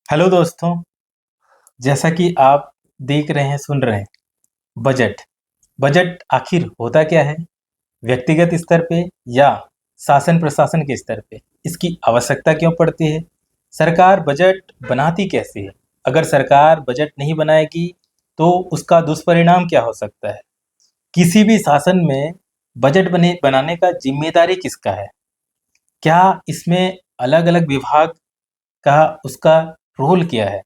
Hello दोस्तों। जैसा कि आप देख रहे हैं, सुन रहे हैं, बजट। बजट आखिर होता क्या है? व्यक्तिगत स्तर पे या शासन प्रशासन के स्तर पे इसकी आवश्यकता क्यों पड़ती है? सरकार बजट बनाती कैसे है? अगर सरकार बजट नहीं बनाएगी तो उसका दुष्परिणाम क्या हो सकता है? किसी भी शासन में बजट बनाने का जिम्मेदारी किसका है? क्या इसमें अलग अलग विभाग का उसका रोल क्या है?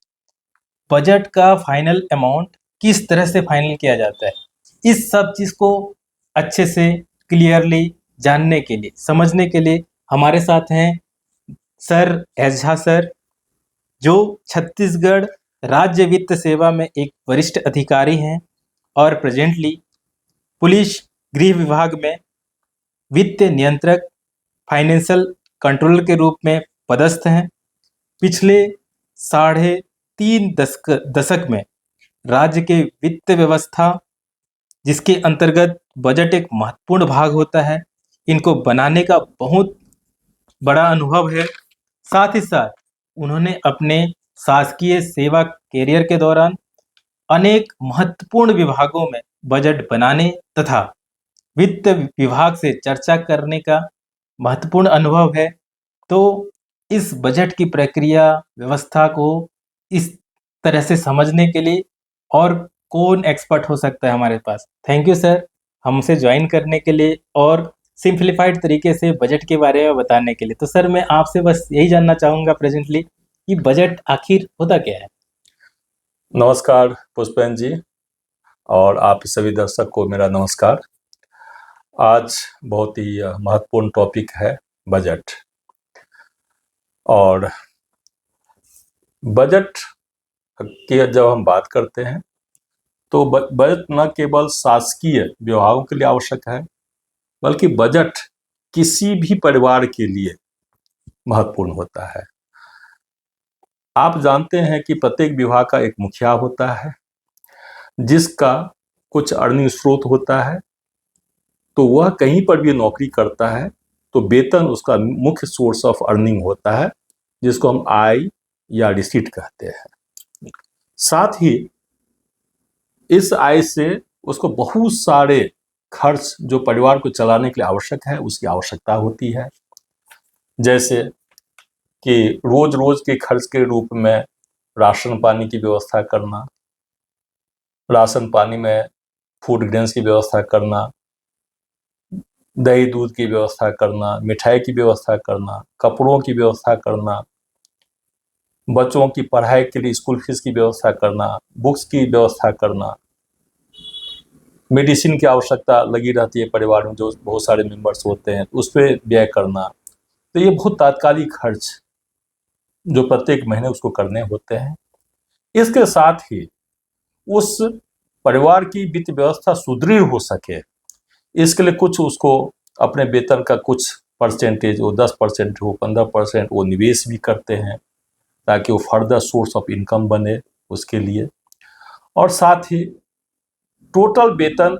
बजट का फाइनल अमाउंट किस तरह से फाइनल किया जाता है? इस सब चीज़ को अच्छे से क्लियरली जानने के लिए, समझने के लिए हमारे साथ हैं सर एस झा सर, जो छत्तीसगढ़ राज्य वित्त सेवा में एक वरिष्ठ अधिकारी हैं और प्रेजेंटली पुलिस गृह विभाग में वित्त नियंत्रक, फाइनेंशियल कंट्रोलर के रूप में पदस्थ हैं। पिछले साढ़े 3 दशक में राज्य के वित्त व्यवस्था, जिसके अंतर्गत बजट एक महत्वपूर्ण भाग होता है, इनको बनाने का बहुत बड़ा अनुभव है। साथ ही साथ उन्होंने अपने शासकीय सेवा कैरियर के दौरान अनेक महत्वपूर्ण विभागों में बजट बनाने तथा वित्त विभाग से चर्चा करने का महत्वपूर्ण अनुभव है। तो इस बजट की प्रक्रिया व्यवस्था को इस तरह से समझने के लिए और कौन एक्सपर्ट हो सकता है हमारे पास? थैंक यू सर, हमसे ज्वाइन करने के लिए और सिंप्लीफाइड तरीके से बजट के बारे में बताने के लिए। तो सर, मैं आपसे बस यही जानना चाहूँगा प्रेजेंटली कि बजट आखिर होता क्या है? नमस्कार पुष्पेन जी, और आप सभी दर्शक को मेरा नमस्कार। आज बहुत ही महत्वपूर्ण टॉपिक है बजट। और बजट की जब हम बात करते हैं तो बजट न केवल शासकीय विभागों के लिए आवश्यक है, बल्कि बजट किसी भी परिवार के लिए महत्वपूर्ण होता है। आप जानते हैं कि प्रत्येक विभाग का एक मुखिया होता है, जिसका कुछ अर्निंग स्रोत होता है। तो वह कहीं पर भी नौकरी करता है तो वेतन उसका मुख्य सोर्स ऑफ अर्निंग होता है, जिसको हम आय या रिसीट कहते हैं। साथ ही इस आय से उसको बहुत सारे खर्च जो परिवार को चलाने के लिए आवश्यक है उसकी आवश्यकता होती है, जैसे कि रोज रोज के खर्च के रूप में राशन पानी की व्यवस्था करना, राशन पानी में फूड ग्रेन्स की व्यवस्था करना, दही दूध की व्यवस्था करना, मिठाई की व्यवस्था करना, कपड़ों की व्यवस्था करना, बच्चों की पढ़ाई के लिए स्कूल फीस की व्यवस्था करना, बुक्स की व्यवस्था करना, मेडिसिन की आवश्यकता लगी रहती है परिवार में, जो बहुत सारे मेंबर्स होते हैं, उस पर व्यय करना। तो ये बहुत तात्कालिक खर्च जो प्रत्येक महीने उसको करने होते हैं। इसके साथ ही उस परिवार की वित्त व्यवस्था सुदृढ़ हो सके, इसके लिए कुछ उसको अपने वेतन का कुछ परसेंटेज, वो 10% हो, 15% वो निवेश भी करते हैं, ताकि वो फर्दर सोर्स ऑफ इनकम बने उसके लिए। और साथ ही टोटल वेतन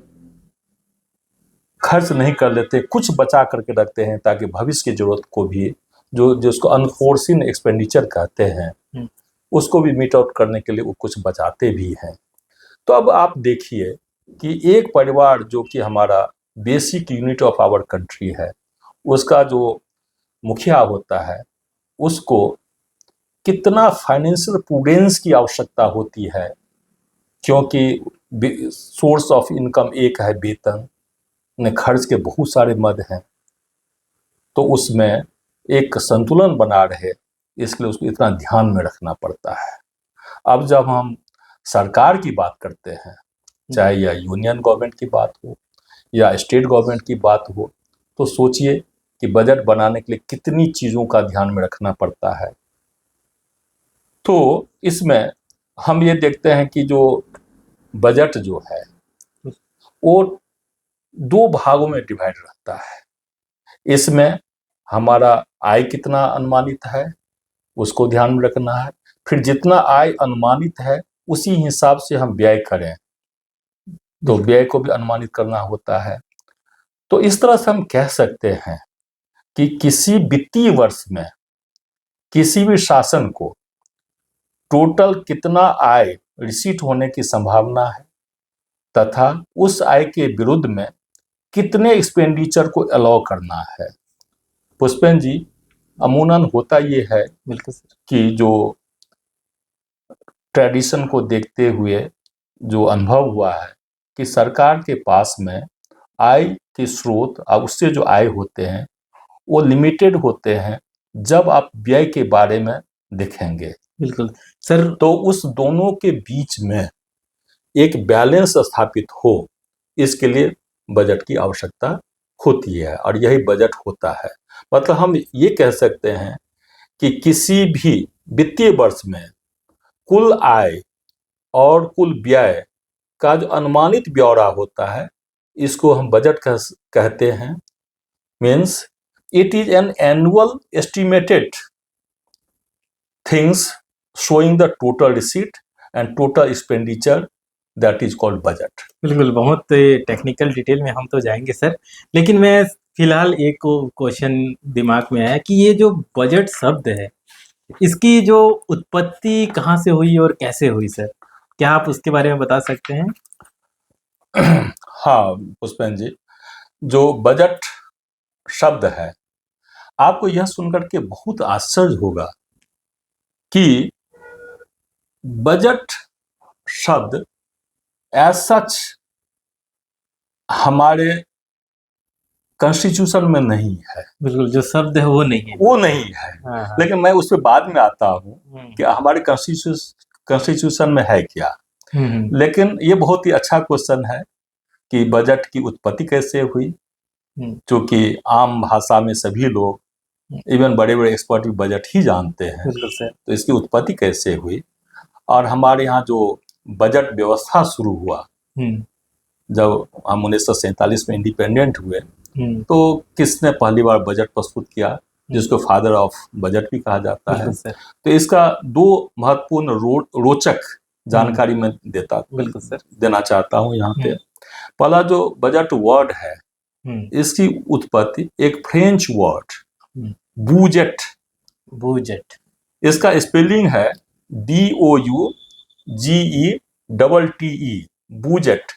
खर्च नहीं कर लेते, कुछ बचा करके रखते हैं, ताकि भविष्य की जरूरत को भी, जो जिसको अनफोर्सिन एक्सपेंडिचर कहते हैं, उसको भी मीट आउट करने के लिए वो कुछ बचाते भी हैं। तो अब आप देखिए कि एक परिवार जो कि हमारा basic unit of our country है, उसका जो मुखिया होता है, उसको कितना फाइनेंशियल प्रूडेंस की आवश्यकता होती है, क्योंकि सोर्स ऑफ इनकम एक है वेतन, में खर्च के बहुत सारे मद हैं। तो उसमें एक संतुलन बना रहे, इसलिए उसको इतना ध्यान में रखना पड़ता है। अब जब हम सरकार की बात करते हैं, चाहे या यूनियन गवर्नमेंट की बात हो या स्टेट गवर्नमेंट की बात हो, तो सोचिए कि बजट बनाने के लिए कितनी चीज़ों का ध्यान में रखना पड़ता है। तो इसमें हम ये देखते हैं कि जो बजट जो है वो 2 भागों में डिवाइड रहता है। इसमें हमारा आय कितना अनुमानित है उसको ध्यान में रखना है, फिर जितना आय अनुमानित है उसी हिसाब से हम व्यय करें, तो व्यय को भी अनुमानित करना होता है। तो इस तरह से हम कह सकते हैं कि किसी वित्तीय वर्ष में किसी भी शासन को टोटल कितना आय रिसीट होने की संभावना है तथा उस आय के विरुद्ध में कितने एक्सपेंडिचर को अलाउ करना है। पुष्पेन जी, अमूमन होता ये है बिल्कुल सर। कि जो ट्रेडिशन को देखते हुए जो अनुभव हुआ है कि सरकार के पास में आय के स्रोत और उससे जो आय होते हैं वो लिमिटेड होते हैं जब आप व्यय के बारे में देखेंगे। बिल्कुल सर। तो उस दोनों के बीच में एक बैलेंस स्थापित हो, इसके लिए बजट की आवश्यकता होती है और यही बजट होता है। मतलब हम ये कह सकते हैं कि किसी भी वित्तीय वर्ष में कुल आय और कुल व्यय का जो अनुमानित ब्यौरा होता है इसको हम बजट कहते हैं। Means it is an annual estimated things showing the total receipt and total expenditure, that is called budget। बिल्कुल, बहुत टेक्निकल डिटेल में हम तो जाएंगे सर, लेकिन मैं फिलहाल एक क्वेश्चन दिमाग में आया कि ये जो बजट शब्द है इसकी जो उत्पत्ति कहाँ से हुई और कैसे हुई सर, क्या आप उसके बारे में बता सकते हैं? हाँ पुष्पेन जी, जो बजट शब्द है आपको यह सुनकर के बहुत आश्चर्य होगा कि बजट शब्द एज सच हमारे कॉन्स्टिट्यूशन में नहीं है। बिल्कुल, जो शब्द है वो नहीं है। वो नहीं है। हाँ। लेकिन मैं उस पर बाद में आता हूँ कि हमारे कॉन्स्टिट्यूशन में है क्या। लेकिन ये बहुत ही अच्छा क्वेश्चन है कि बजट की उत्पत्ति कैसे हुई, क्योंकि आम भाषा में सभी लोग इवन बड़े बड़े एक्सपर्ट भी बजट ही जानते हैं। तो इसकी उत्पत्ति कैसे हुई और हमारे यहाँ जो बजट व्यवस्था शुरू हुआ जब हम 1947 में इंडिपेंडेंट हुए तो किसने पहली बार बजट प्रस्तुत किया, जिसको फादर ऑफ बजट भी कहा जाता है। तो इसका दो महत्वपूर्ण रोचक जानकारी मैं देना चाहता हूँ यहाँ पे। पहला जो बजट वर्ड है इसकी उत्पत्ति एक फ्रेंच वर्ड बूजेट, इसका स्पेलिंग है BOUGETTE, बूजेट।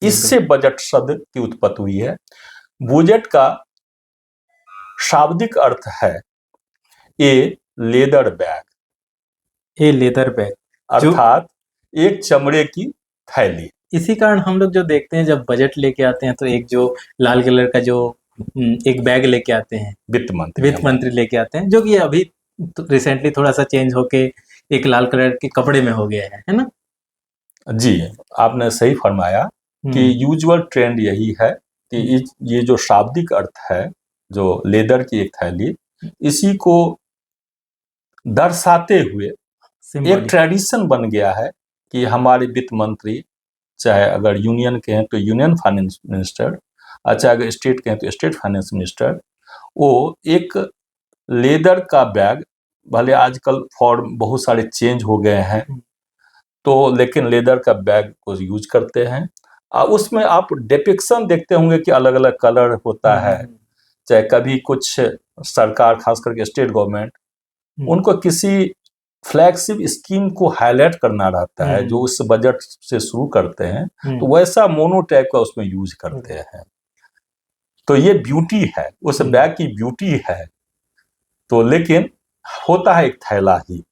इससे बजट शब्द की उत्पत्ति हुई है। बूजेट का शाब्दिक अर्थ है ए लेदर बैग, अर्थात एक चमड़े की थैली। इसी कारण हम लोग जो देखते हैं जब बजट लेके आते हैं तो एक जो लाल कलर का जो एक बैग लेके आते हैं, वित्त मंत्री लेके आते हैं, जो कि अभी रिसेंटली थोड़ा सा चेंज होके एक लाल कलर के कपड़े में हो गया है ना? जी, आपने सही फरमाया कि यूजुअल ट्रेंड यही है कि ये जो शाब्दिक अर्थ है जो लेदर की एक थैली, इसी को दर्शाते हुए एक ट्रेडिशन बन गया है कि हमारे वित्त मंत्री, चाहे अगर यूनियन के हैं तो यूनियन फाइनेंस मिनिस्टर, अच्छा अगर स्टेट के हैं तो स्टेट फाइनेंस मिनिस्टर, वो एक लेदर का बैग, भले आजकल फॉर्म बहुत सारे चेंज हो गए हैं तो लेकिन लेदर का बैग को यूज करते हैं। और उसमें आप डिपिक्शन देखते होंगे कि अलग अलग कलर होता है। चाहे कभी कुछ सरकार, खास करके स्टेट गवर्नमेंट, उनको किसी फ्लैगशिप स्कीम को हाईलाइट करना रहता है जो उस बजट से शुरू करते हैं, तो वैसा मोनो टाइप का उसमें यूज करते हैं। तो ये ब्यूटी है, उस बैग की ब्यूटी है। तो लेकिन होता है एक थैला ही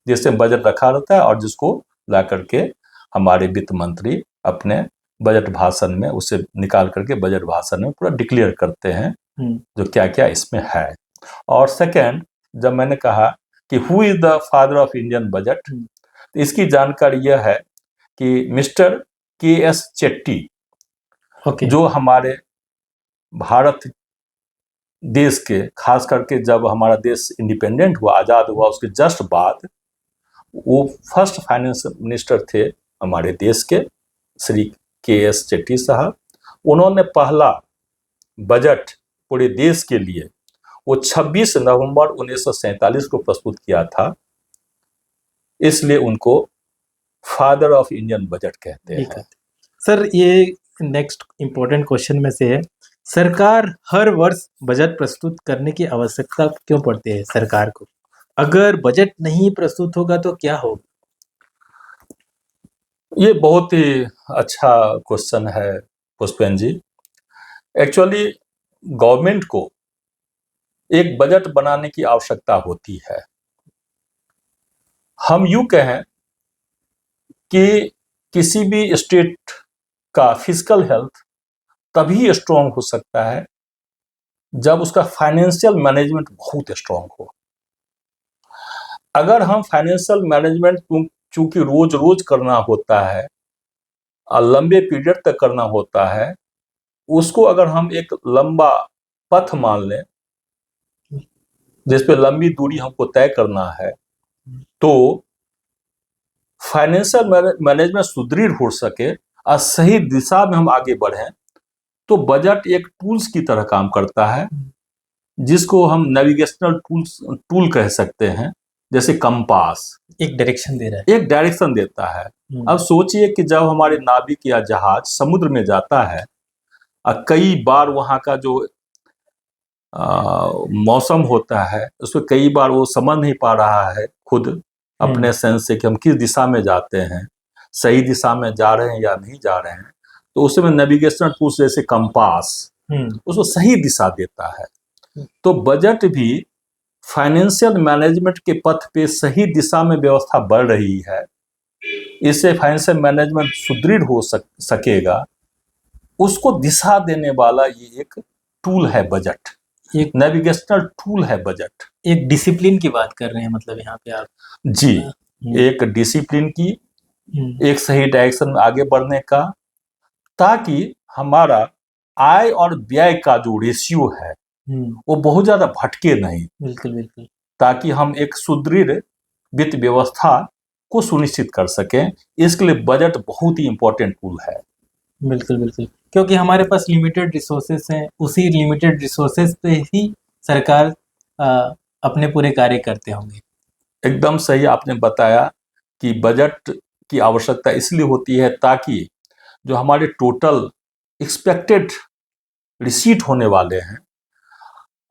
जिसमें बजट रखा रहता है और जिसको ला करके हमारे वित्त मंत्री अपने बजट भाषण में उसे निकाल करके बजट भाषण में पूरा डिक्लेयर करते हैं जो क्या क्या इसमें है। और सेकंड, जब मैंने कहा कि who is the father of Indian budget, तो इसकी जानकारी यह है कि मिस्टर KS चेट्टी, जो हमारे भारत देश के, खास करके जब हमारा देश इंडिपेंडेंट हुआ, आज़ाद हुआ, उसके जस्ट बाद वो फर्स्ट फाइनेंस मिनिस्टर थे हमारे देश के, श्री KS चेट्टी साहब। उन्होंने पहला बजट पूरे देश के लिए वो 26 नवंबर 1947 को प्रस्तुत किया था, इसलिए उनको फादर ऑफ इंडियन बजट कहते हैं। सर, ये नेक्स्ट इम्पोर्टेंट क्वेश्चन में से है, सरकार हर वर्ष बजट प्रस्तुत करने की आवश्यकता क्यों पड़ती है सरकार को? अगर बजट नहीं प्रस्तुत होगा तो क्या होगा? ये बहुत ही अच्छा क्वेश्चन है पुष्पेन जी। एक्चुअली गवर्नमेंट को एक बजट बनाने की आवश्यकता होती है। हम यूं कहें कि किसी भी स्टेट का फिजिकल हेल्थ तभी स्ट्रांग हो सकता है जब उसका फाइनेंशियल मैनेजमेंट बहुत स्ट्रांग हो। अगर हम फाइनेंशियल मैनेजमेंट चूंकि रोज रोज करना होता है और लंबे पीरियड तक करना होता है, उसको अगर हम एक लंबा पथ मान लें जिस पे लंबी दूरी हमको तय करना है, तो फाइनेंशियल मैनेजमेंट सुदृढ़ हो सके और सही दिशा में हम आगे बढ़ें, तो बजट एक टूल्स की तरह काम करता है, जिसको हम नेविगेशनल टूल कह सकते हैं। जैसे कंपास एक डायरेक्शन दे रहा है। एक डायरेक्शन देता है। अब सोचिए कि जब हमारे नाविक या जहाज समुद्र में जाता है और कई बार वहां का जो मौसम होता है उसमें कई बार वो समझ नहीं पा रहा है खुद अपने सेंस से कि हम किस दिशा में जाते हैं, सही दिशा में जा रहे हैं या नहीं जा रहे हैं, तो उसमें नेविगेशनल टूल्स जैसे कंपास उसको सही दिशा देता है। तो बजट भी फाइनेंशियल मैनेजमेंट के पथ पे सही दिशा में व्यवस्था बढ़ रही है, इससे फाइनेंशियल मैनेजमेंट सुदृढ़ हो सकेगा, उसको दिशा देने वाला ये एक टूल है बजट, एक नेविगेशनल टूल है बजट। एक डिसिप्लिन की बात कर रहे हैं मतलब यहाँ पे आप? जी, एक डिसिप्लिन की, एक सही डायरेक्शन में आगे बढ़ने का, ताकि हमारा आय और व्यय का जो रेशियो है वो बहुत ज्यादा भटके नहीं। बिल्कुल बिल्कुल। ताकि हम एक सुदृढ़ वित्त व्यवस्था को सुनिश्चित कर सकें, इसके लिए बजट बहुत ही इंपॉर्टेंट टूल है। बिल्कुल बिल्कुल, क्योंकि हमारे पास लिमिटेड रिसोर्सेस हैं, उसी लिमिटेड रिसोर्सेस पे ही सरकार अपने पूरे कार्य करते होंगे। एकदम सही आपने बताया कि बजट की आवश्यकता इसलिए होती है ताकि जो हमारे टोटल एक्सपेक्टेड रिसीट होने वाले हैं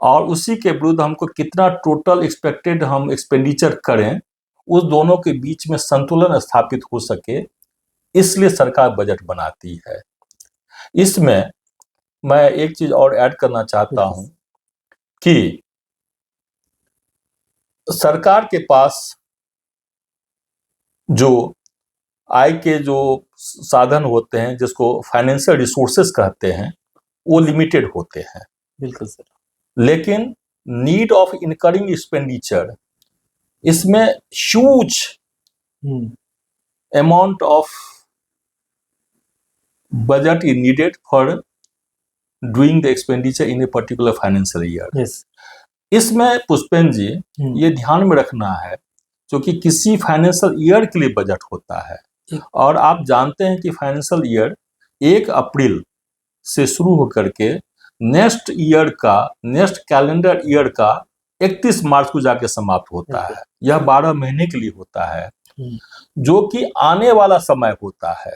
और उसी के विरुद्ध हमको कितना टोटल एक्सपेक्टेड हम एक्सपेंडिचर करें, उस दोनों के बीच में संतुलन स्थापित हो सके, इसलिए सरकार बजट बनाती है। इसमें मैं एक चीज और ऐड करना चाहता हूं कि सरकार के पास जो आय के जो साधन होते हैं, जिसको फाइनेंशियल रिसोर्सेस कहते हैं, वो लिमिटेड होते हैं। बिल्कुल सर। लेकिन नीड ऑफ इनकरिंग एक्सपेंडिचर, इसमें huge amount of budget is needed for doing the expenditure in a particular financial year. इसमें पुष्पेन जी ये ध्यान में रखना है, क्योंकि किसी फाइनेंशियल ईयर के लिए बजट होता है, और आप जानते हैं कि फाइनेंशियल ईयर 1 अप्रैल से शुरू होकर के नेक्स्ट कैलेंडर ईयर का 31 मार्च को जाके समाप्त होता है। यह 12 महीने के लिए होता है, जो कि आने वाला समय होता है।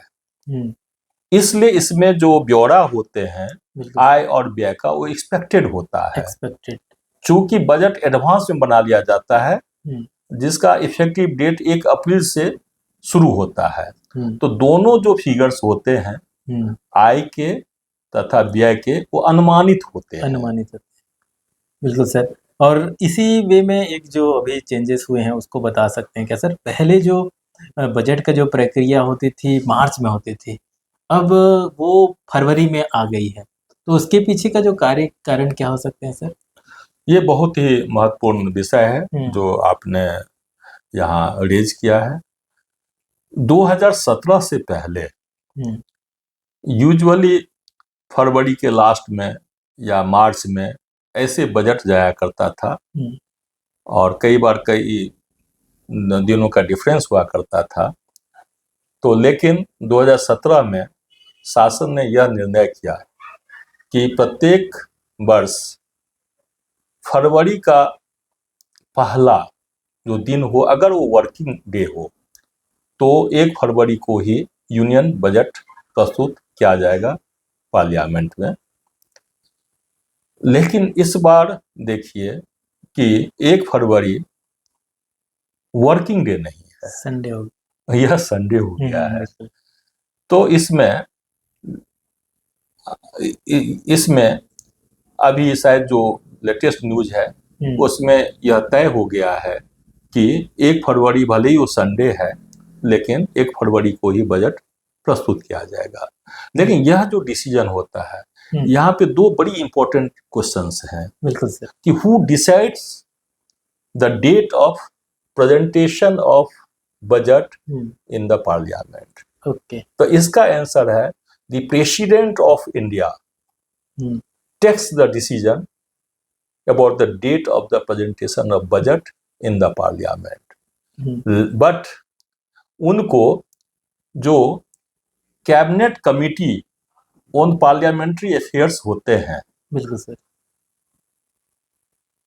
इसलिए इसमें जो ब्यौरा होते हैं आय और व्यय का, वो एक्सपेक्टेड होता है। चूंकि बजट एडवांस में बना लिया जाता है, जिसका इफेक्टिव डेट 1 अप्रैल से शुरू होता है, तो दोनों जो फिगर्स होते हैं आय के तथा व्यय के, वो अनुमानित होते हैं। बिल्कुल सर। और इसी वे में एक जो अभी चेंजेस हुए हैं उसको बता सकते हैं क्या सर? पहले जो बजट का जो प्रक्रिया होती थी मार्च में होती थी, अब वो फरवरी में आ गई है, तो उसके पीछे का जो कारण क्या हो सकते हैं सर? ये बहुत ही महत्वपूर्ण विषय है जो आपने यहाँ रेज किया है। 2017 से पहले यूजुअली फरवरी के लास्ट में या मार्च में ऐसे बजट जाया करता था, और कई बार कई दिनों का डिफरेंस हुआ करता था। तो लेकिन 2017 में शासन ने यह निर्णय किया कि प्रत्येक वर्ष फरवरी का पहला जो दिन हो, अगर वो वर्किंग डे हो, तो 1 फरवरी को ही यूनियन बजट प्रस्तुत किया जाएगा पार्लियामेंट में। लेकिन इस बार देखिए कि 1 फरवरी वर्किंग डे नहीं है, संडे हो यह संडे हो गया है। बिल्कुल। तो इसमें अभी शायद जो लेटेस्ट न्यूज है उसमें यह तय हो गया है कि 1 फरवरी भले ही वो संडे है, लेकिन 1 फरवरी को ही बजट प्रस्तुत किया जाएगा। लेकिन यह जो डिसीजन होता है, यहाँ पे 2 बड़ी इंपॉर्टेंट क्वेश्चंस हैं। बिल्कुल सर। कि who decides the date of presentation of budget in the parliament. Okay. तो इसका आंसर है the president of India takes the decision about the date of the presentation of budget in the parliament। But उनको जो cabinet committee on parliamentary affairs होते हैं, बिल्कुल sir,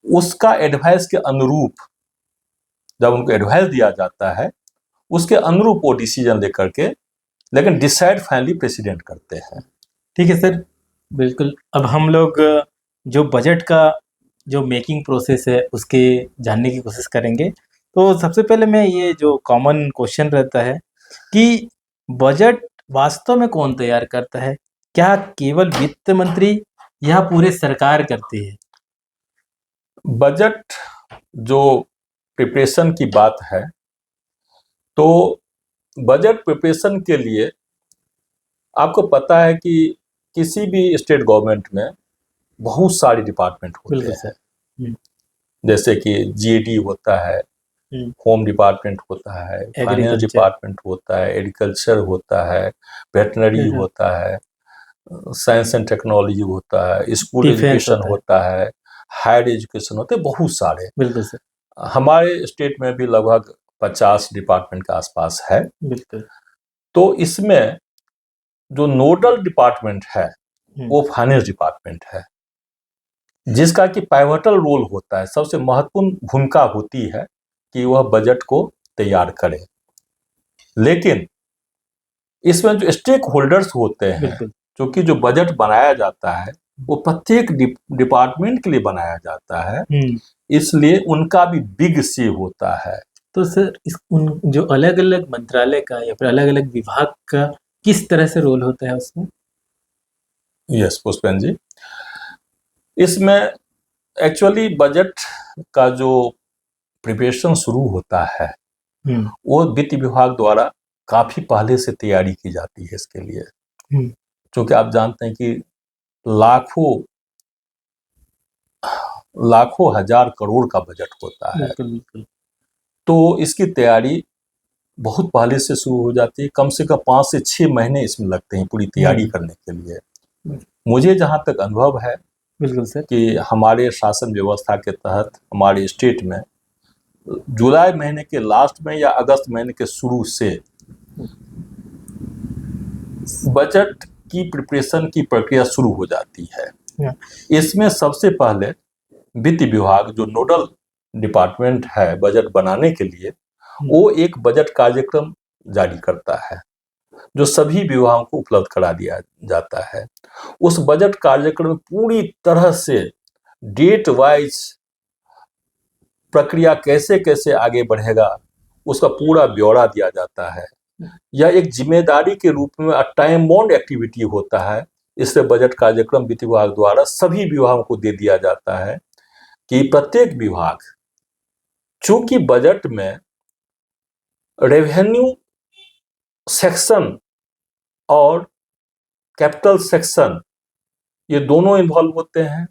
उसका advice के अनुरूप जब उनको एडवाइस दिया जाता है, उसके अनुरूप वो डिसीजन लेकर के, लेकिन डिसाइड फाइनली प्रेसिडेंट करते हैं। ठीक है सर, बिल्कुल। अब हम लोग जो बजट का जो मेकिंग प्रोसेस है उसके जानने की कोशिश करेंगे। तो सबसे पहले मैं ये जो कॉमन क्वेश्चन रहता है कि बजट वास्तव में कौन तैयार करता है? क्या केवल वित्त मंत्री या पूरे सरकार करती है? बजट जो प्रिपरेशन की बात है, तो बजट प्रिपरेशन के लिए आपको पता है कि किसी भी स्टेट गवर्नमेंट में बहुत सारे डिपार्टमेंट होते हैं। जैसे कि जीएडी होता है, होम डिपार्टमेंट होता है, फाइनेंस डिपार्टमेंट होता है, एग्रीकल्चर होता है, वेटनरी होता है, साइंस एंड टेक्नोलॉजी होता है, स्कूल एजुकेशन होता है, हायर एजुकेशन होते हैं, बहुत सारे। बिल्कुल सर। हमारे स्टेट में भी लगभग 50 डिपार्टमेंट के आसपास है। बिल्कुल। तो इसमें जो नोडल डिपार्टमेंट है वो फाइनेंस डिपार्टमेंट है, जिसका कि पाइवटल रोल होता है, सबसे महत्वपूर्ण भूमिका होती है कि वह बजट को तैयार करे। लेकिन इसमें जो स्टेक होल्डर्स होते हैं, जो कि जो बजट बनाया जाता है वो प्रत्येक डिपार्टमेंट के लिए बनाया जाता है, इसलिए उनका भी बिग से होता है। तो सर उन जो अलग अलग मंत्रालय का या फिर अलग अलग विभाग का किस तरह से रोल होता है उसमें? यस पुष्पेन जी, इसमें एक्चुअली बजट का जो प्रिपरेशन शुरू होता है वो वित्त विभाग द्वारा काफी पहले से तैयारी की जाती है इसके लिए, क्योंकि आप जानते हैं कि लाखों हजार करोड़ का बजट होता है। बिल्कुल। तो इसकी तैयारी बहुत पहले से शुरू हो जाती है, कम से कम 5 से 6 महीने इसमें लगते हैं पूरी तैयारी करने के लिए। मुझे जहाँ तक अनुभव है बिल्कुल सर, कि हमारे शासन व्यवस्था के तहत हमारे स्टेट में जुलाई महीने के लास्ट में या अगस्त महीने के शुरू से बजट की प्रिपरेशन की प्रक्रिया शुरू हो जाती है। इसमें सबसे पहले वित्त विभाग जो नोडल डिपार्टमेंट है बजट बनाने के लिए, वो एक बजट कार्यक्रम जारी करता है जो सभी विभागों को उपलब्ध करा दिया जाता है। उस बजट कार्यक्रम में पूरी तरह से डेट वाइज प्रक्रिया कैसे कैसे आगे बढ़ेगा उसका पूरा ब्यौरा दिया जाता है। यह एक जिम्मेदारी के रूप में टाइम बाउंड एक्टिविटी होता है। इससे बजट कार्यक्रम वित्त विभाग द्वारा सभी विभागों को दे दिया जाता है कि प्रत्येक विभाग, चूंकि बजट में रेवेन्यू सेक्शन और कैपिटल सेक्शन ये दोनों इन्वॉल्व होते हैं,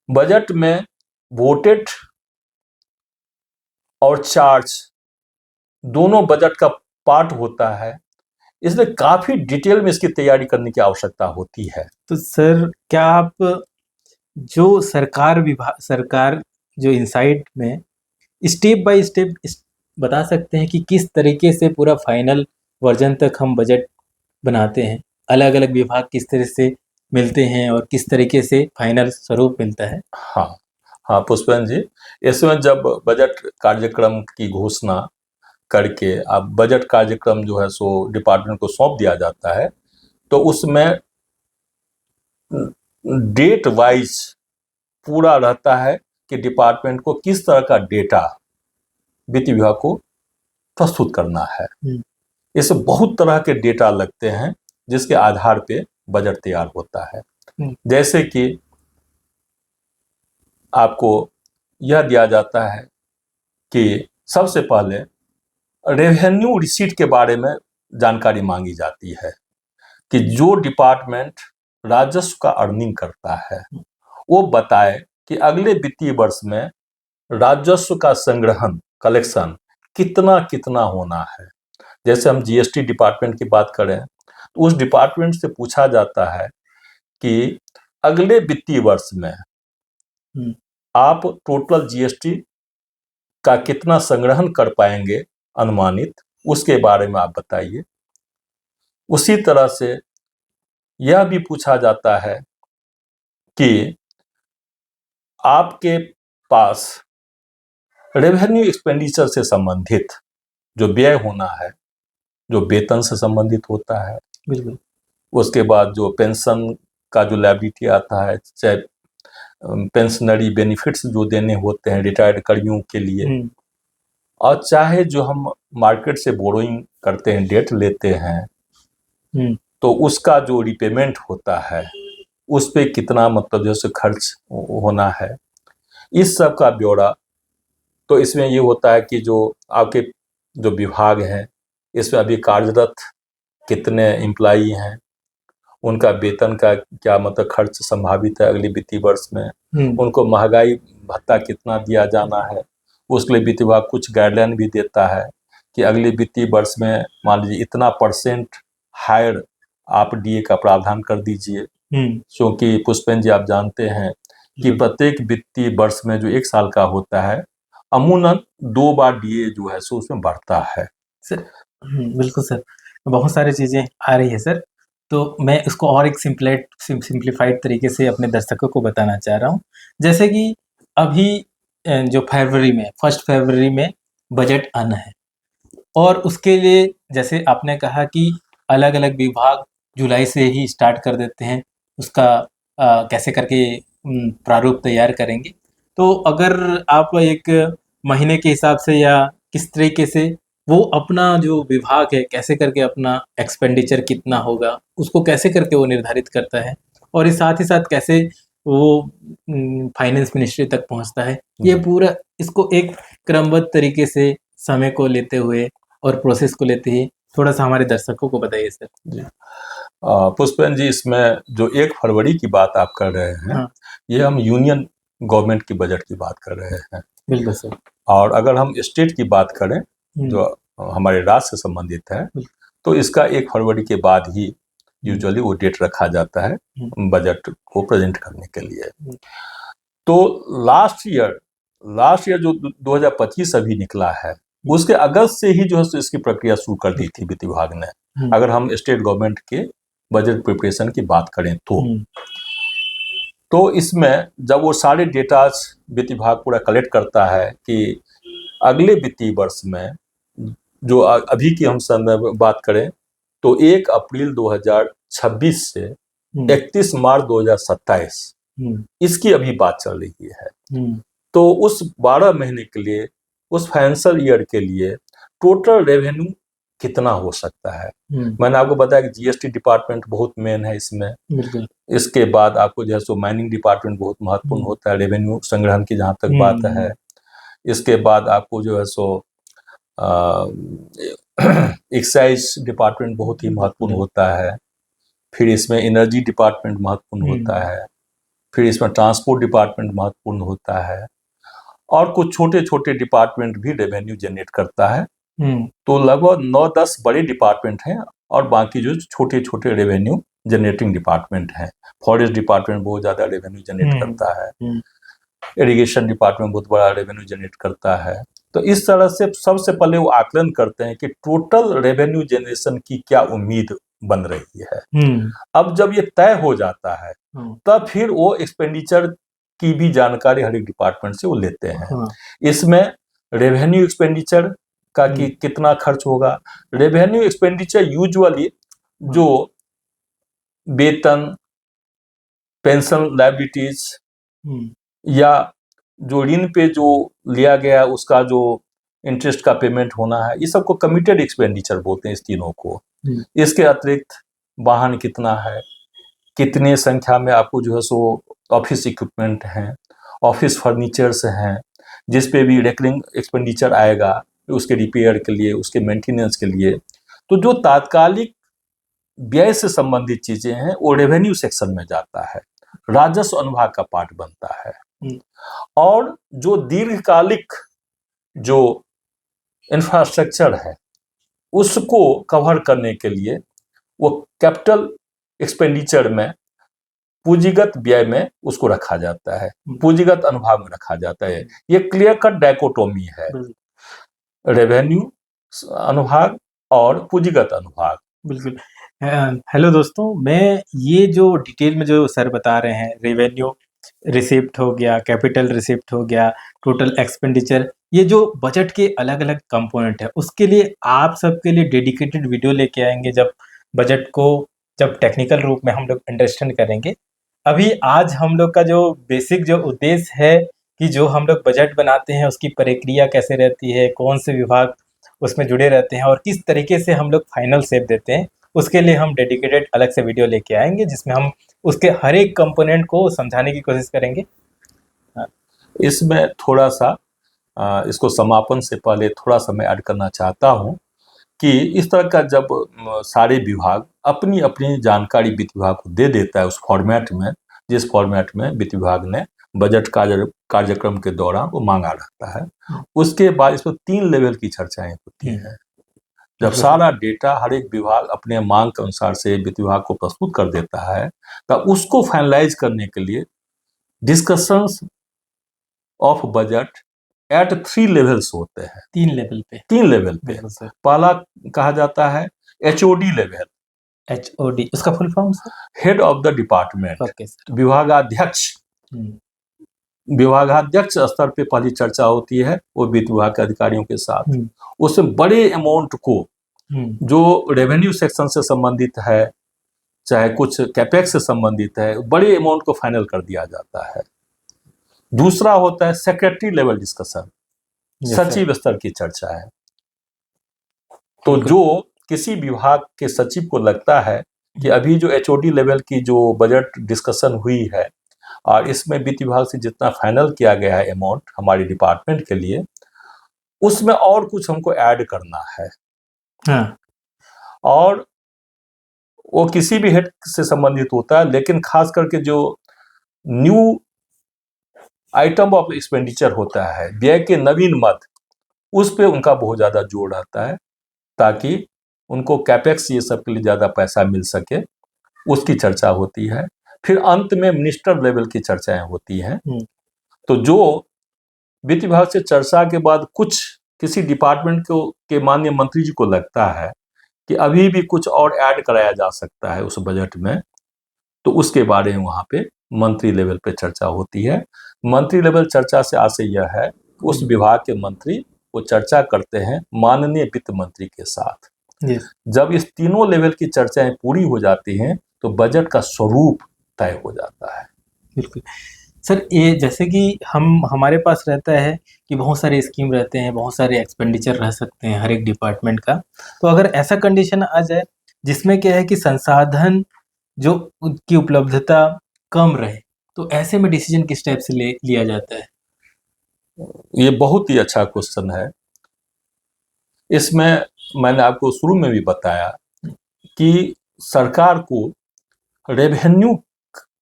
बजट में वोटेड और चार्ज दोनों बजट का पार्ट होता है, इसलिए काफी डिटेल में इसकी तैयारी करने की आवश्यकता होती है। तो सर क्या आप जो सरकार जो इनसाइड में स्टेप बाय स्टेप बता सकते हैं कि किस तरीके से पूरा फाइनल वर्जन तक हम बजट बनाते हैं, अलग अलग विभाग किस तरह से मिलते हैं और किस तरीके से फाइनल स्वरूप मिलता है? हाँ पुष्पेन जी, इसमें जब बजट कार्यक्रम की घोषणा करके अब बजट कार्यक्रम जो है सो डिपार्टमेंट को सौंप दिया जाता है, तो उसमें डेट वाइज पूरा रहता है कि डिपार्टमेंट को किस तरह का डेटा वित्त विभाग को प्रस्तुत करना है। इसमें बहुत तरह के डेटा लगते हैं जिसके आधार पे बजट तैयार होता है। जैसे कि आपको यह दिया जाता है कि सबसे पहले रेवेन्यू रिसीट के बारे में जानकारी मांगी जाती है कि जो डिपार्टमेंट राजस्व का अर्निंग करता है वो बताए कि अगले वित्तीय वर्ष में राजस्व का संग्रहण कलेक्शन कितना कितना होना है। जैसे हम जीएसटी डिपार्टमेंट की बात करें तो उस डिपार्टमेंट से पूछा जाता है कि अगले वित्तीय वर्ष में आप टोटल जीएसटी का कितना संग्रहण कर पाएंगे अनुमानित, उसके बारे में आप बताइए। उसी तरह से यह भी पूछा जाता है कि आपके पास रेवेन्यू एक्सपेंडिचर से संबंधित जो व्यय होना है, जो वेतन से संबंधित होता है, बिल्कुल, उसके बाद जो पेंशन का जो लायबिलिटी आता है, चाहे पेंशनरी बेनिफिट्स जो देने होते हैं रिटायर्ड कर्मियों के लिए, और चाहे जो हम मार्केट से बोरोइंग करते हैं, डेट लेते हैं, तो उसका जो रिपेमेंट होता है उस पे कितना मतलब जैसे खर्च होना है, इस सब का ब्यौरा। तो इसमें ये होता है कि जो आपके जो विभाग हैं इसमें अभी कार्यरत कितने एम्प्लॉई हैं, उनका वेतन का क्या मतलब खर्च संभावित है अगले वित्तीय वर्ष में, उनको महंगाई भत्ता कितना दिया जाना है, उसके लिए वित्त विभाग कुछ गाइडलाइन भी देता है कि अगले वित्तीय वर्ष में मान लीजिए इतना % हायर आप डीए का प्रावधान कर दीजिए। क्योंकि पुष्पेन जी आप जानते हैं कि प्रत्येक वित्तीय वर्ष में जो 1 साल का होता है अमूमन 2 बार डीए जो है सो उसमें बढ़ता है सर। बिल्कुल सर, बहुत सारी चीज़ें आ रही है सर, तो मैं इसको और एक सिंप्लीफाइड तरीके से अपने दर्शकों को बताना चाह रहा हूँ। जैसे कि अभी जो फरवरी में 1 फरवरी में बजट आना है और उसके लिए जैसे आपने कहा कि अलग-अलग विभाग जुलाई से ही स्टार्ट कर देते हैं, उसका कैसे करके प्रारूप तैयार करेंगे। तो अगर आप एक महीने के हिसाब से या किस तरीके से वो अपना जो विभाग है कैसे करके अपना एक्सपेंडिचर कितना होगा उसको कैसे करके वो निर्धारित करता है और इस साथ ही साथ कैसे वो फाइनेंस मिनिस्ट्री तक पहुंचता है, ये पूरा इसको एक क्रमबद्ध तरीके से समय को लेते हुए और प्रोसेस को लेते ही थोड़ा सा हमारे दर्शकों को बताइए सर। जी पुष्पेन जी, इसमें जो 1 फरवरी की बात आप कर रहे हैं, हाँ, ये हम यूनियन गवर्नमेंट की बजट की बात कर रहे हैं। बिल्कुल सर। और अगर हम स्टेट की बात करें जो हमारे राज्य से संबंधित है तो इसका 1 फरवरी के बाद ही यूजुअली वो डेट रखा जाता है बजट को प्रेजेंट करने के लिए। तो लास्ट ईयर जो 2025 अभी निकला है उसके अगस्त से ही जो है इसकी प्रक्रिया शुरू कर दी थी वित्त विभाग ने, अगर हम स्टेट गवर्नमेंट के बजट प्रिपरेशन की बात करें तो इसमें जब वो सारे डेटाज वित्त विभाग पूरा कलेक्ट करता है कि अगले वित्तीय वर्ष में जो अभी की हम समय बात करें तो 1 अप्रैल 2026 से 31 मार्च 2027 इसकी अभी बात चल रही है। तो उस 12 महीने के लिए, उस फाइनेंशियल ईयर के लिए टोटल रेवेन्यू कितना हो सकता है। मैंने आपको बताया कि जीएसटी डिपार्टमेंट बहुत मेन है इसमें। इसके बाद आपको जो है सो माइनिंग डिपार्टमेंट बहुत महत्वपूर्ण होता है रेवेन्यू संग्रहण की जहाँ तक बात है। इसके बाद आपको जो है सो एक्साइज डिपार्टमेंट बहुत ही महत्वपूर्ण होता है। फिर इसमें एनर्जी डिपार्टमेंट महत्वपूर्ण होता है। फिर इसमें ट्रांसपोर्ट डिपार्टमेंट महत्वपूर्ण होता है और कुछ छोटे छोटे डिपार्टमेंट भी रेवेन्यू जनरेट करता है। तो लगभग 9-10 बड़े डिपार्टमेंट हैं और बाकी जो छोटे छोटे रेवेन्यू जनरेटिंग डिपार्टमेंट हैं। फॉरेस्ट डिपार्टमेंट बहुत ज़्यादा रेवेन्यू जनरेट करता है। इरिगेशन डिपार्टमेंट बहुत बड़ा रेवेन्यू जनरेट करता है। तो इस तरह से सबसे पहले वो आकलन करते हैं कि टोटल रेवेन्यू जनरेशन की क्या उम्मीद बन रही है। अब जब ये तय हो जाता है तब फिर वो एक्सपेंडिचर की भी जानकारी हर एक डिपार्टमेंट से वो लेते हैं। इसमें रेवेन्यू एक्सपेंडिचर का कि कितना खर्च होगा। रेवेन्यू एक्सपेंडिचर यूजुअली जो वेतन, पेंशन लायबिलिटीज या जो ऋण पे जो लिया गया उसका जो इंटरेस्ट का पेमेंट होना है, ये सबको कमिटेड एक्सपेंडिचर बोलते हैं इस तीनों को। इसके अतिरिक्त वाहन कितना है, कितने संख्या में आपको जो है सो ऑफिस इक्विपमेंट हैं, ऑफिस फर्नीचर्स हैं, जिस पे भी रेकरिंग एक्सपेंडिचर आएगा उसके रिपेयर के लिए, उसके मेंटेनेंस के लिए। तो जो तात्कालिक व्यय से संबंधित चीजें हैं वो रेवेन्यू सेक्शन में जाता है, राजस्व अनुभाग का पार्ट बनता है। और जो दीर्घकालिक जो इंफ्रास्ट्रक्चर है उसको कवर करने के लिए वो कैपिटल एक्सपेंडिचर में, पूंजीगत व्यय में उसको रखा जाता है, पूंजीगत अनुभाग में रखा जाता है। ये क्लियर कट डायकोटोमी है, रेवेन्यू अनुभाग और पूंजीगत अनुभाग। बिल्कुल। हेलो दोस्तों, मैं ये जो डिटेल में जो सर बता रहे हैं, रेवेन्यू रिसिप्ट हो गया, कैपिटल रिसिप्ट हो गया, टोटल एक्सपेंडिचर, ये जो बजट के अलग अलग कंपोनेंट है, उसके लिए आप सबके लिए डेडिकेटेड वीडियो लेके आएंगे जब बजट को जब टेक्निकल रूप में हम लोग अंडरस्टैंड करेंगे। अभी आज हम लोग का जो बेसिक जो उद्देश्य है कि जो हम लोग बजट बनाते हैं उसकी प्रक्रिया कैसे रहती है, कौन से विभाग उसमें जुड़े रहते हैं और किस तरीके से हम लोग फाइनल शेप देते हैं, उसके लिए हम डेडिकेटेड अलग से वीडियो लेके आएंगे जिसमें हम उसके हर एक कंपोनेंट को समझाने की कोशिश करेंगे। इसमें थोड़ा सा इसको समापन से पहले थोड़ा सा मैं ऐड करना चाहता हूं कि इस तरह का जब सारे विभाग अपनी अपनी जानकारी वित्त विभाग को दे देता है उस फॉर्मेट में, जिस फॉर्मेट में वित्त विभाग ने बजट कार्यक्रम के दौरान वो मांगा रहता है, उसके बाद इस पर 3 लेवल की चर्चाएं होती हैं। जब सारा डेटा हर एक विभाग अपने मांग के अनुसार से वित्त विभाग को प्रस्तुत कर देता है, तब उसको फाइनलाइज करने के लिए discussions of budget at 3 levels होते हैं। 3 लेवल पे। 3 लेवल पे। पहला कहा जाता है HOD लेवल। HOD उसका full form sir? Head of the department. Okay sir. विभागाध्यक्ष, विभागाध्यक्ष स्तर पे पहली चर्चा होती है वो वित्त विभाग के अधिकारियों के साथ। उसमें बड़े अमाउंट को जो रेवेन्यू सेक्शन से संबंधित है, चाहे कुछ कैपेक्स से संबंधित है, बड़े अमाउंट को फाइनल कर दिया जाता है। दूसरा होता है सेक्रेटरी लेवल डिस्कशन, सचिव स्तर की चर्चा है। तो जो किसी विभाग के सचिव को लगता है कि अभी जो HOD लेवल की जो बजट डिस्कशन हुई है और इसमें वित्त विभाग से जितना फाइनल किया गया है अमाउंट हमारे डिपार्टमेंट के लिए, उसमें और कुछ हमको ऐड करना है। और वो किसी भी हेड से संबंधित होता है, लेकिन खास करके जो न्यू आइटम ऑफ एक्सपेंडिचर होता है, व्यय के नवीन मद, उस पे उनका बहुत ज्यादा जोर रहता है ताकि उनको कैपेक्स ये सब के लिए ज्यादा पैसा मिल सके, उसकी चर्चा होती है। फिर अंत में मिनिस्टर लेवल की चर्चाएं होती हैं। तो जो वित्त विभाग से चर्चा के बाद कुछ किसी डिपार्टमेंट को के माननीय मंत्री जी को लगता है कि अभी भी कुछ और ऐड कराया जा सकता है उस बजट में, तो उसके बारे में वहां पे मंत्री लेवल पे चर्चा होती है। मंत्री लेवल चर्चा से आशय यह है उस विभाग के मंत्री वो चर्चा करते हैं माननीय वित्त मंत्री के साथ। जब इस तीनों लेवल की चर्चाएं पूरी हो जाती हैं तो बजट का स्वरूप तय हो जाता है। बिल्कुल सर, ये जैसे कि हमारे पास रहता है कि बहुत सारे स्कीम रहते हैं, बहुत सारे एक्सपेंडिचर रह सकते हैं हर एक डिपार्टमेंट का, तो अगर ऐसा कंडीशन आ जाए जिसमें क्या है कि संसाधन जो की उपलब्धता कम रहे, तो ऐसे में डिसीजन किस टाइप से लिया जाता है? ये बहुत ही अच्छा क्वेश्चन है। इसमें मैंने आपको शुरू में भी बताया कि सरकार को रेवेन्यू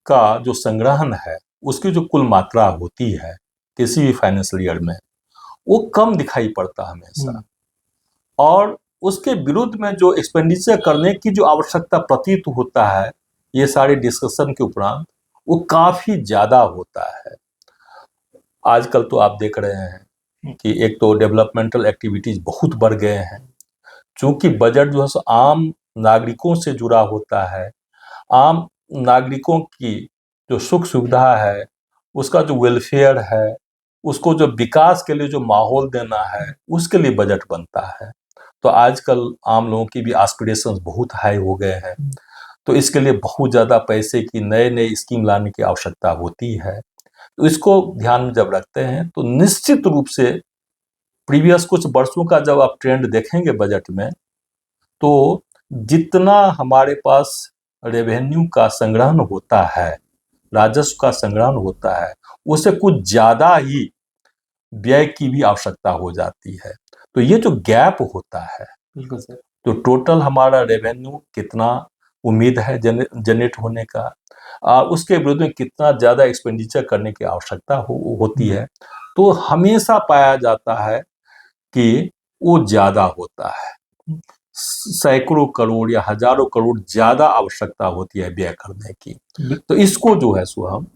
का जो संग्रहण है उसकी जो कुल मात्रा होती है किसी भी फाइनेंशियल ईयर में, वो कम दिखाई पड़ता हमेशा, और उसके विरुद्ध में जो एक्सपेंडिचर करने की जो आवश्यकता प्रतीत होता है ये सारे डिस्कशन के उपरांत, वो काफी ज्यादा होता है। आजकल तो आप देख रहे हैं कि एक तो डेवलपमेंटल एक्टिविटीज बहुत बढ़ गए हैं, चूंकि बजट जो है सो आम नागरिकों से जुड़ा होता है, आम नागरिकों की जो सुख सुविधा है, उसका जो वेलफेयर है, उसको जो विकास के लिए जो माहौल देना है, उसके लिए बजट बनता है। तो आजकल आम लोगों की भी एस्पिरेशंस बहुत हाई हो गए हैं, तो इसके लिए बहुत ज़्यादा पैसे की नए नए स्कीम लाने की आवश्यकता होती है। तो इसको ध्यान में जब रखते हैं तो निश्चित रूप से प्रीवियस कुछ वर्षों का जब आप ट्रेंड देखेंगे बजट में, तो जितना हमारे पास रेवेन्यू का संग्रहण होता है, राजस्व का संग्रहण होता है, उससे कुछ ज़्यादा ही व्यय की भी आवश्यकता हो जाती है। तो ये जो गैप होता है, बिल्कुल सर। तो टोटल हमारा रेवेन्यू कितना उम्मीद है जनरेट होने का, उसके विरुद्ध में कितना ज़्यादा एक्सपेंडिचर करने की आवश्यकता होती है, तो हमेशा पाया जाता है कि वो ज़्यादा होता है। सैकड़ों करोड़ या हजारों करोड़ ज़्यादा आवश्यकता होती है व्यय करने की। तो इसको जो है सो हम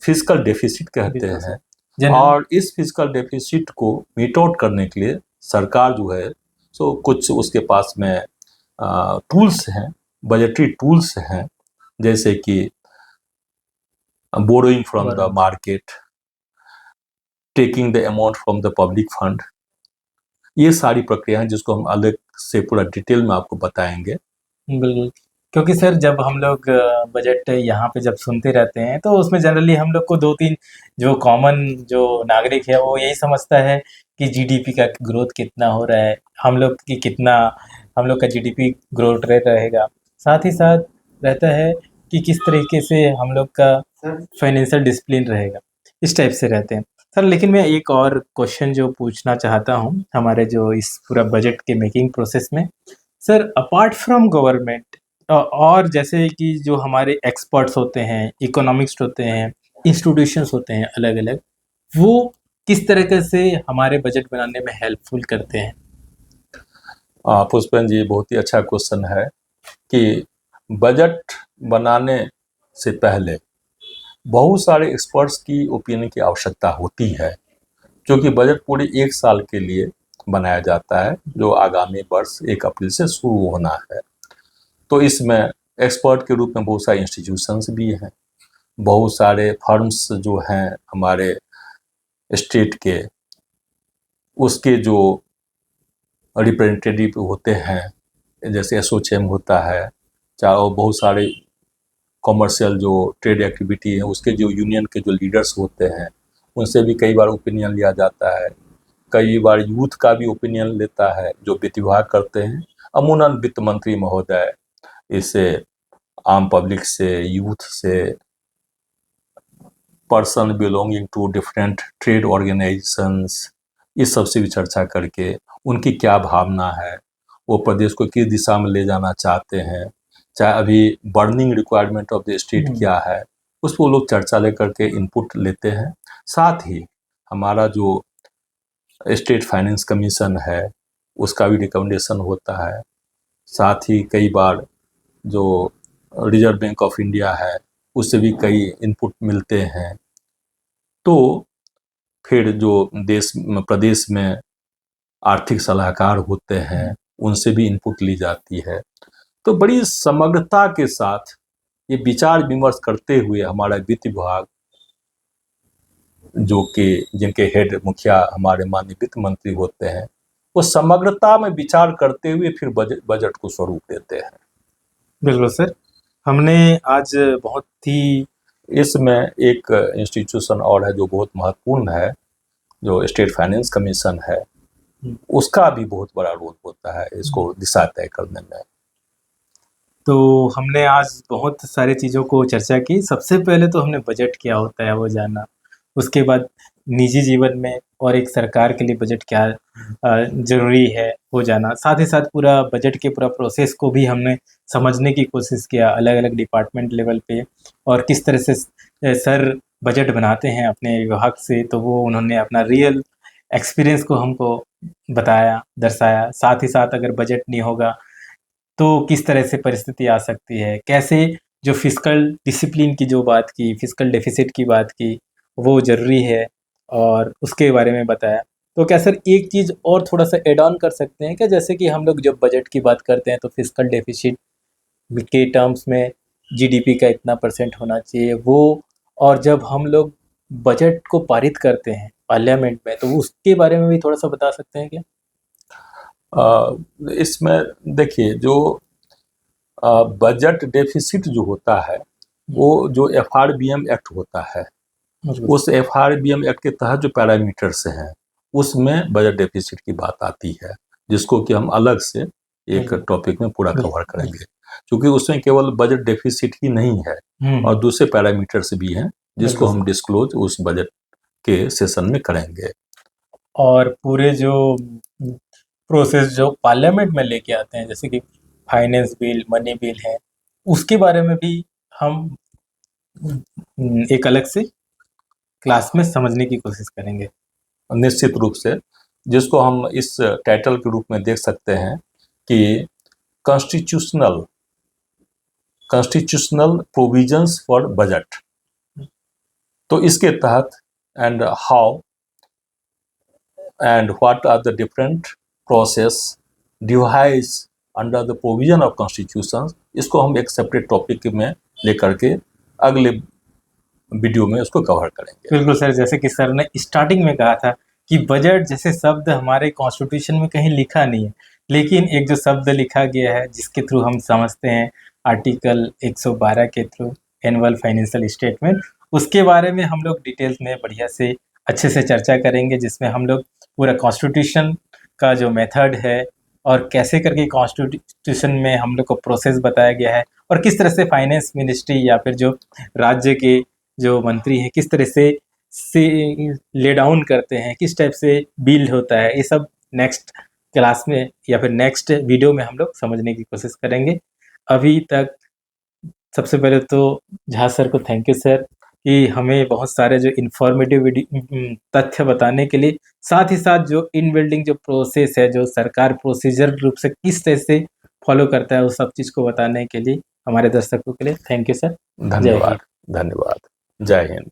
फिजिकल डेफिसिट कहते हैं। और इस फिजिकल डेफिसिट को मीट आउट करने के लिए सरकार जो है सो कुछ उसके पास में टूल्स हैं, बजटरी टूल्स हैं, जैसे कि borrowing from the market, taking the amount from the public fund. ये सारी प्रक्रिया हैं जिसको हम अलग से पूरा डिटेल में आपको बताएंगे। बिल्कुल, क्योंकि सर जब हम लोग बजट यहाँ पे जब सुनते रहते हैं तो उसमें जनरली हम लोग को 2-3 जो कॉमन जो नागरिक है वो यही समझता है कि जीडीपी का ग्रोथ कितना हो रहा है, हम लोग का जीडीपी ग्रोथ रेट रहेगा। साथ ही साथ रहता है कि किस तरीके से हम लोग का फाइनेंशियल डिसिप्लिन रहेगा, इस टाइप से रहते हैं। सर लेकिन मैं एक और क्वेश्चन जो पूछना चाहता हूँ हमारे जो इस पूरा बजट के मेकिंग प्रोसेस में, सर अपार्ट फ्रॉम गवर्नमेंट और जैसे कि जो हमारे एक्सपर्ट्स होते हैं, इकोनॉमिस्ट होते हैं, इंस्टीट्यूशंस होते हैं अलग-अलग, वो किस तरीके से हमारे बजट बनाने में हेल्पफुल करते हैं? पुष्पन जी, बहुत ही अच्छा क्वेश्चन है कि बजट बनाने से पहले बहुत सारे एक्सपर्ट्स की ओपिनियन की आवश्यकता होती है, क्योंकि बजट पूरे 1 साल के लिए बनाया जाता है, जो आगामी वर्ष 1 अप्रैल से शुरू होना है। तो इसमें एक्सपर्ट के रूप में बहुत सारे इंस्टीट्यूशंस भी हैं, बहुत सारे फर्म्स जो हैं हमारे स्टेट के, उसके जो रिप्रेजेंटेटिव होते हैं, जैसे एसोचैम होता है, चाहे बहुत सारे कॉमर्शियल जो ट्रेड एक्टिविटी है उसके जो यूनियन के जो लीडर्स होते हैं, उनसे भी कई बार ओपिनियन लिया जाता है। कई बार यूथ का भी ओपिनियन लेता है जो वित्त विभाग करते हैं। अमूमन वित्त मंत्री महोदय इससे आम पब्लिक से, यूथ से, person belonging to different trade organisations, इस सब से भी चर्चा करके उनकी क्या भावना है, वो प्रदेश को किस दिशा में ले जाना चाहते हैं, चाहे अभी burning requirement of the state क्या है, उस पर वो लोग चर्चा लेकर के इनपुट लेते हैं। साथ ही हमारा जो स्टेट फाइनेंस कमीशन है उसका भी रिकमेंडेशन होता है। साथ ही कई बार जो रिजर्व बैंक ऑफ इंडिया है उससे भी कई इनपुट मिलते हैं। तो फिर जो प्रदेश में आर्थिक सलाहकार होते हैं उनसे भी इनपुट ली जाती है। तो बड़ी समग्रता के साथ ये विचार विमर्श करते हुए हमारा वित्त विभाग, जो कि जिनके हेड मुखिया हमारे माननीय वित्त मंत्री होते हैं, वो समग्रता में विचार करते हुए फिर बजट को स्वरूप देते हैं। बिल्कुल सर, हमने आज बहुत ही इसमें एक इंस्टीट्यूशन और है जो बहुत महत्वपूर्ण है, जो स्टेट फाइनेंस कमीशन है, उसका भी बहुत बड़ा रोल होता है इसको दिशा तय करने में। तो हमने आज बहुत सारी चीज़ों को चर्चा की। सबसे पहले तो हमने बजट क्या होता है वो जाना, उसके बाद निजी जीवन में और एक सरकार के लिए बजट क्या ज़रूरी है वो जाना, साथ ही साथ पूरा बजट के पूरा प्रोसेस को भी हमने समझने की कोशिश किया अलग-अलग डिपार्टमेंट लेवल पे, और किस तरह से सर बजट बनाते हैं अपने विभाग से, तो वो उन्होंने अपना रियल एक्सपीरियंस को हमको बताया, दर्शाया। साथ ही साथ अगर बजट नहीं होगा तो किस तरह से परिस्थिति आ सकती है, कैसे जो फिस्कल डिसिप्लिन की जो बात की, फिस्कल डेफिसिट की बात की, वो ज़रूरी है और उसके बारे में बताया। तो क्या सर एक चीज़ और थोड़ा-सा ऐड ऑन कर सकते हैं क्या? जैसे कि हम लोग जब बजट की बात करते हैं तो फिस्कल डेफिसिट के टर्म्स में जीडीपी का इतना परसेंट होना चाहिए वो, और जब हम लोग बजट को पारित करते हैं पार्लियामेंट में तो उसके बारे में भी थोड़ा-सा बता सकते हैं क्या? इसमें देखिए, जो बजट डेफिसिट जो होता है वो जो एफआरबीएम एक्ट होता है, उस एफआरबीएम एक्ट के तहत जो पैरामीटर्स हैं उसमें बजट डेफिसिट की बात आती है, जिसको कि हम अलग से एक बिल्कुल। टॉपिक में पूरा बिल्कुल, कवर करेंगे, क्योंकि उसमें केवल बजट डेफिसिट ही नहीं है और दूसरे पैरामीटर्स भी हैं, जिसको बिल्कुल हम सर। डिस्क्लोज उस बजट के सेशन में करेंगे। और पूरे जो प्रोसेस जो पार्लियामेंट में लेके आते हैं, जैसे कि फाइनेंस बिल, मनी बिल है, उसके बारे में भी हम एक अलग से क्लास में समझने की कोशिश करेंगे। निश्चित रूप से, जिसको हम इस टाइटल के रूप में देख सकते हैं कि constitutional constitutional provisions for budget. तो इसके तहत and how and what are the different process devised under the provision of constitution, इसको हम एक सेपरेट टॉपिक में लेकर के अगले वीडियो में उसको कवर करेंगे। बिल्कुल सर, जैसे कि सर ने स्टार्टिंग में कहा था कि बजट जैसे शब्द हमारे कॉन्स्टिट्यूशन में कहीं लिखा नहीं है, लेकिन एक जो शब्द लिखा गया है जिसके थ्रू हम समझते हैं, आर्टिकल 112 के थ्रू एनुअल फाइनेंशियल स्टेटमेंट, उसके बारे में हम लोग डिटेल्स में बढ़िया से अच्छे से चर्चा करेंगे, जिसमें हम लोग पूरा कॉन्स्टिट्यूशन का जो मेथड है और कैसे करके कॉन्स्टिट्यूशन में हम लोग को प्रोसेस बताया गया है और किस तरह से फाइनेंस मिनिस्ट्री या फिर जो राज्य के जो मंत्री हैं किस तरह से ले डाउन करते हैं, किस टाइप से बिल्ड होता है, ये सब नेक्स्ट क्लास में या फिर नेक्स्ट वीडियो में हम लोग समझने की कोशिश करेंगे। अभी तक सबसे पहले तो झा सर को थैंक यू सर कि हमें बहुत सारे जो इन्फॉर्मेटिव तथ्य बताने के लिए, साथ ही साथ जो इन बिल्डिंग जो प्रोसेस है, जो सरकार प्रोसीजर रूप से किस तरह से फॉलो करता है, उस सब चीज़ को बताने के लिए हमारे दर्शकों के लिए थैंक यू सर। जय हिंद। धन्यवाद। धन्यवाद। जय हिंद।